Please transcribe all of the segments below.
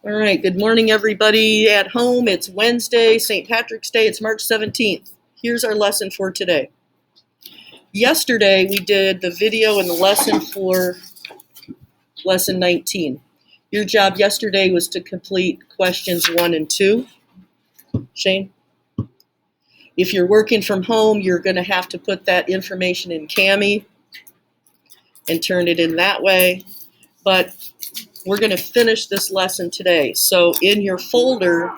All right, good morning, everybody at home. It's Wednesday, St. Patrick's Day. It's March 17th. Here's our lesson for today. Yesterday, we did the video and the lesson for lesson 19. Your job yesterday was to complete questions 1 and 2. Shane? If you're working from home, you're going to have to put that information in Kami and turn it in that way. But we're going to finish this lesson today. So in your folder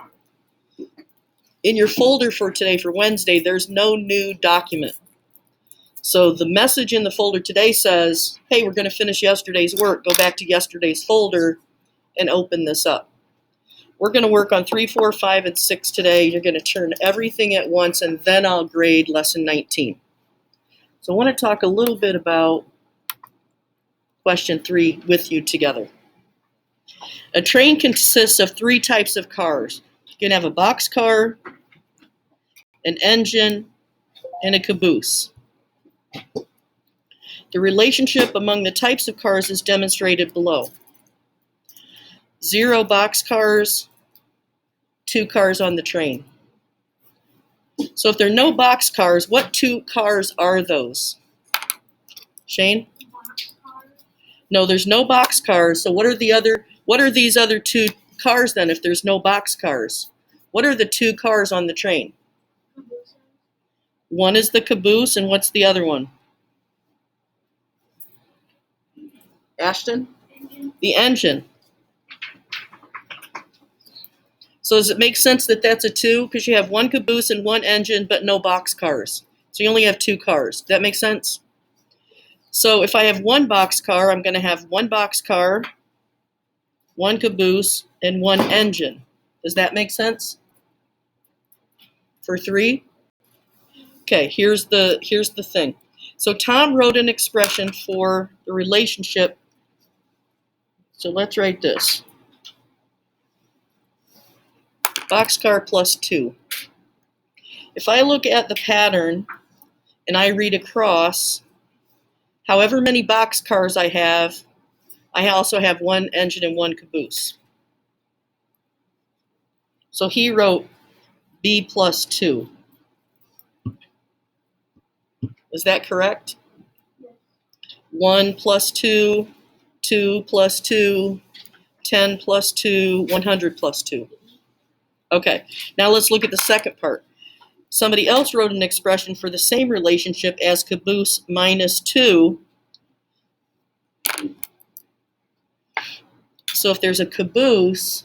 for today, for Wednesday, there's no new document. So the message in the folder today says, hey, we're going to finish yesterday's work. Go back to yesterday's folder and open this up. We're going to work on 3, 4, 5, and 6 today. You're going to turn everything at once, and then I'll grade lesson 19. So I want to talk a little bit about question 3 with you together. A train consists of 3 types of cars. You can have a boxcar, an engine, and a caboose. The relationship among the types of cars is demonstrated below. 0 boxcars, 2 cars on the train. So if there are no boxcars, what 2 cars are those? Shane? No, there's no boxcars. So what are these other 2 cars then if there's no boxcars? What are the 2 cars on the train? One is the caboose, and what's the other one? Ashton? The engine. So does it make sense that that's a 2? Because you have 1 caboose and 1 engine, but no boxcars. So you only have 2 cars. Does that make sense? So if I have 1 boxcar, I'm going to have 1 boxcar, 1 caboose, and 1 engine. Does that make sense? For 3? Okay, here's the thing. So Tom wrote an expression for the relationship. So let's write this. Boxcar plus 2. If I look at the pattern and I read across, however many boxcars I also have 1 engine and 1 caboose. So he wrote B plus 2. Is that correct? 1 plus 2, 2 plus 2, 10 plus 2, 100 plus 2. Okay, now let's look at the second part. Somebody else wrote an expression for the same relationship as caboose minus 2. So if there's a caboose,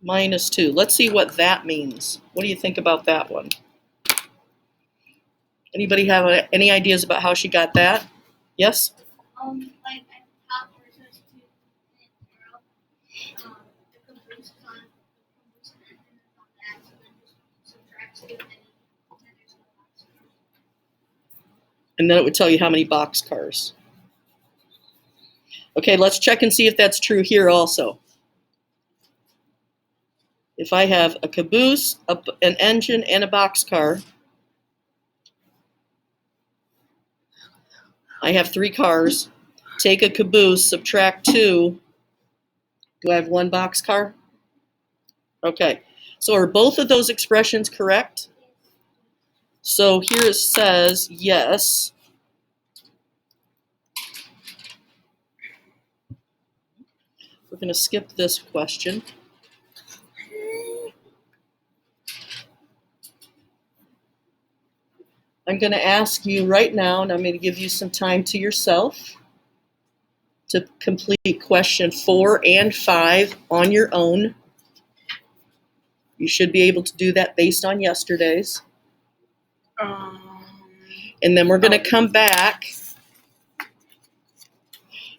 minus 2. Let's see what that means. What do you think about that one? Anybody have any ideas about how she got that? Yes? Like at the top where it says 2 and 0, the caboose is on the caboose and engine is on that, so then just subtract 2 and then there's no boxcar. And then it would tell you how many boxcars. Okay, let's check and see if that's true here also. If I have a caboose, an engine, and a boxcar, I have 3 cars. Take a caboose, subtract 2. Do I have 1 boxcar? Okay, so are both of those expressions correct? So here it says yes. We're going to skip this question. I'm going to ask you right now, and I'm going to give you some time to yourself to complete question 4 and 5 on your own. You should be able to do that based on yesterday's. And then we're going to come back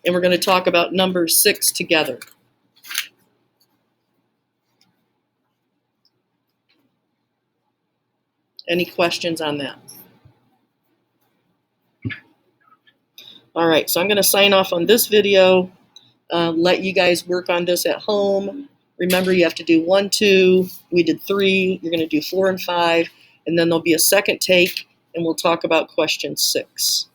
and we're going to talk about number 6 together. Any questions on that? All right, so I'm going to sign off on this video, let you guys work on this at home. Remember, you have to do 1, 2, we did 3, you're going to do 4 and 5, and then there'll be a second take, and we'll talk about question 6.